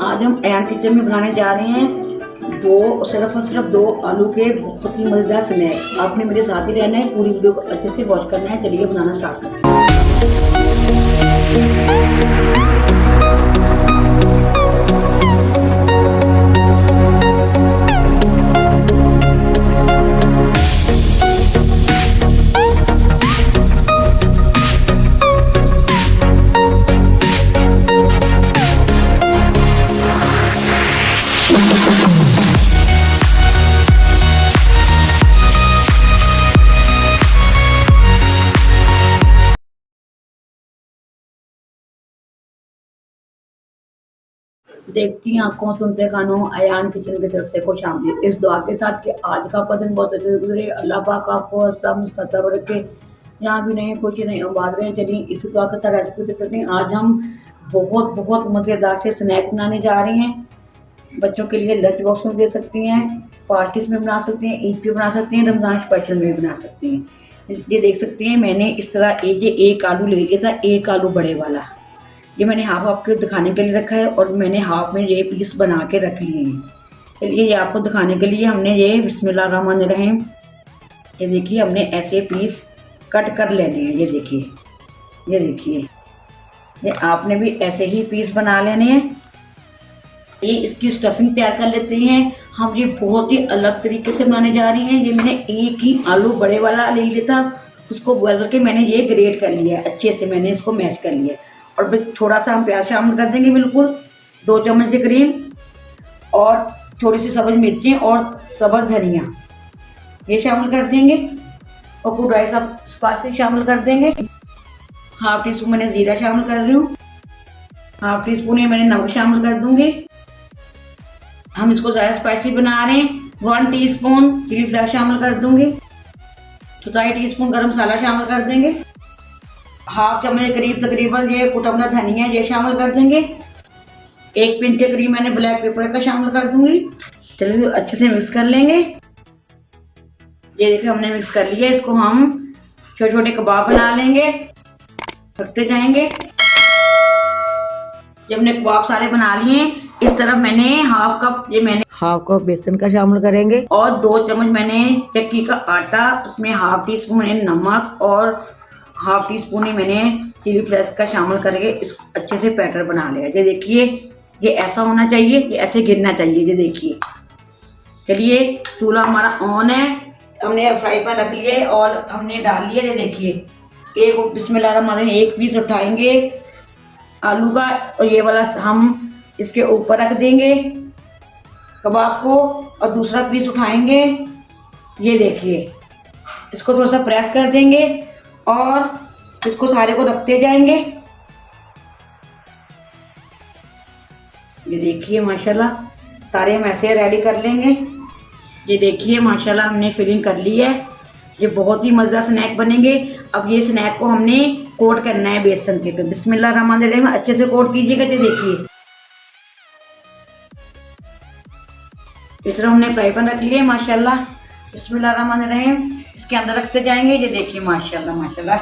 आज हम and kitchen में बनाने जा रहे हैं सिर्फ और सिर्फ दो आलू के बहुत ही मज़ेदार स्नैक। आपने मेरे साथ ही रहना है, पूरी वीडियो को अच्छे से वॉच करना है। चलिए बनाना स्टार्ट करते हैं। देखती आंखों सुनते कानों अयान किचन की तरफ से खुश आमदीद। इस दुआ के साथ कि आज का आपका दिन बहुत अच्छे से गुजरे, अल्लाह पाक आपको सब मुस्तक़बिल रखे, यहाँ भी नहीं खुशी नहीं आबाद रहे। चलिए इसी दुआ के साथ रेसिपी करते हैं। आज हम बहुत बहुत मज़ेदार से स्नैक बनाने जा रहे हैं। बच्चों के लिए लंच बॉक्स में दे सकती हैं, पार्टीज में बना सकते हैं, ईद पे बना सकते हैं, रमज़ान स्पेशल में भी बना सकते हैं। ये देख सकते हैं मैंने इस तरह एक आलू ले लिया था, एक आलू बड़े वाला। ये मैंने हाफ आपको दिखाने के लिए रखा है और मैंने हाफ में ये पीस बना के रख लिए हैं। चलिए ये आपको दिखाने के लिए हमने ये बिस्मिल्लाहिर्रहमानिर्रहीम, ये देखिए हमने ऐसे पीस कट कर लेने हैं। ये देखिए ये आपने भी ऐसे ही पीस बना लेने हैं। ये इसकी स्टफिंग तैयार कर लेते हैं हम। ये बहुत ही अलग तरीके से बनाने जा रही हैं। ये मैंने एक ही आलू बड़े वाला ले लिया था, उसको बॉयल करके मैंने ये ग्रेट कर लिया है, अच्छे से मैंने इसको मैश कर लिया है। और बस थोड़ा सा हम प्याज शामिल कर देंगे, बिल्कुल 2 चम्मच के करीब, और थोड़ी सी सब्ज मिर्चें और सब्ज धनिया ये शामिल कर देंगे, और कुछ ड्राई स्पाइसेस शामिल कर देंगे। हाफ टी स्पून मैंने जीरा शामिल कर रही हूँ, हाफ टी स्पून ये मैंने नमक शामिल कर दूंगी। हम इसको ज़्यादा स्पाइसी बना रहे हैं। 1 टीस्पून चिली फ्लेक्स शामिल कर दूंगी, 2 टीस्पून गरम मसाला शामिल कर देंगे, हाफ चम्मच के करीब तकरीबन ये कुटा हुआ धनिया ये शामिल कर देंगे। 1 पिंच के करीब मैंने ब्लैक पेपर का शामिल कर दूंगी। चलिए अच्छे से मिक्स कर लेंगे। ये देखिए हमने मिक्स कर लिया। इसको हम छोटे छोटे कबाब बना लेंगे, रखते जाएंगे। जब हमने कबाब सारे बना लिए, इस तरफ मैंने हाफ कप बेसन का शामिल करेंगे, और 2 चम्मच मैंने चक्की का आटा, उसमें हाफ टी स्पून मैंने नमक और हाफ टी स्पून ही मैंने चिली फ्लेक्स का शामिल करके इसको अच्छे से बैटर बना लिया। ये देखिए ये ऐसा होना चाहिए, ये ऐसे गिरना चाहिए। ये देखिए। चलिए चूल्हा हमारा ऑन है, हमने फ्राई पैन रख लिया है और हमने डाल लिया। ये देखिए बिस्मिल्लाहिर्रहमानिर्रहीम एक पीस उठाएंगे आलू का, और ये वाला हम इसके ऊपर रख देंगे कबाब को, और दूसरा पीस उठाएंगे। ये देखिए इसको थोड़ा सा प्रेस कर देंगे और इसको सारे को रखते जाएंगे। ये देखिए माशाल्लाह सारे हम ऐसे रेडी कर लेंगे। ये देखिए माशाल्लाह हमने फिलिंग कर ली है। ये बहुत ही मज़ेदार स्नैक बनेंगे। अब ये स्नैक को हमने कोट करना है बेसन के। तो बिस्मिल्लाहिर्रहमानिर्रहीम अच्छे से कोट कीजिएगा। ये देखिए इस तरह हमने फ्राई पैन रख लिया है माशाल्लाह। बिस्मिल्लाहिर्रहमानिर्रहीम इसके अंदर रखते जाएंगे। ये देखिए माशाल्लाह माशाल्लाह।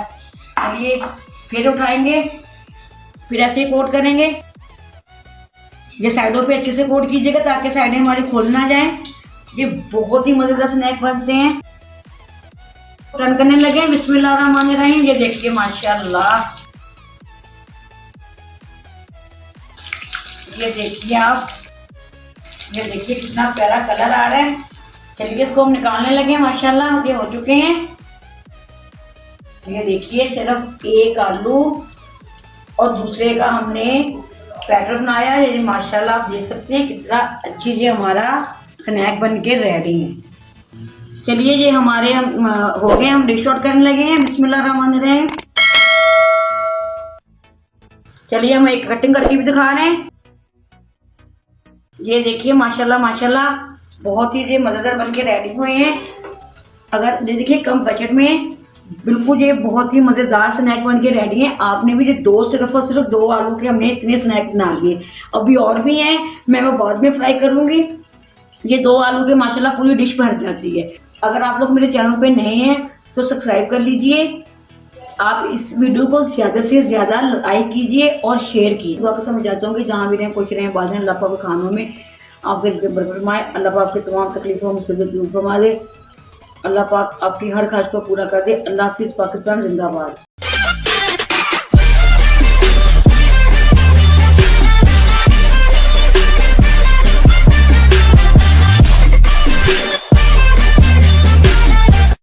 चलिए फिर उठाएंगे, फिर ऐसे ही कोट करेंगे। ये साइडों पे अच्छे से कोट कीजिएगा ताकि साइडें हमारी खुल ना जाए। ये बहुत ही मज़ेदार स्नैक बनते हैं। टर्न करने लगे बिस्मिल्लाहिर्रहमानिर्रहीम। ये देखिए माशाल्लाह, ये देखिए आप, ये देखिए कितना प्यारा कलर आ रहा है। चलिए इसको हम निकालने लगे। माशाल्लाह ये हो चुके हैं। ये देखिए सिर्फ एक आलू और दूसरे का हमने बैटर बनाया। ये माशाल्लाह आप देख सकते हैं कितना अच्छी ये हमारा स्नैक बन के रेडी है। चलिए ये हमारे हो गए, हम डिश आउट करने लगे हैं बिस्मिल्लाहिर्रहमानिर्रहीम। चलिए हम एक कटिंग करके भी दिखा रहे हैं। ये देखिए माशाल्लाह माशाल्लाह बहुत ही ये मज़ेदार बन के रेडी हुए हैं। अगर ये देखिए कम बजट में बिल्कुल ये बहुत ही मज़ेदार स्नैक बन के रेडी हैं। आपने भी ये सिर्फ और सिर्फ 2 आलू के हमने इतने स्नैक बना लिए। अभी और भी हैं, मैं वो बाद में फ्राई करूँगी। ये 2 आलू के माशाल्लाह पूरी डिश भर जाती है। अगर आप लोग मेरे चैनल पे नए हैं तो सब्सक्राइब कर लीजिए, आप इस वीडियो को ज़्यादा से ज़्यादा लाइक कीजिए और शेयर कीजिए। तो आपको समझाता हूँ कि जहाँ भी रहें, खुश रहें, बात रहें, अल्लाह पाक खानों में आपके रिज़्क़ में बरकत फरमाए। अल्लाह पाक आपकी तमाम तकलीफ़ों मुसीबत दूर फरमा दे। अल्लाह पाक आपकी हर ख्वाहिश को पूरा कर दे। अल्लाह हाफ़िज़। पाकिस्तान ज़िंदाबाद।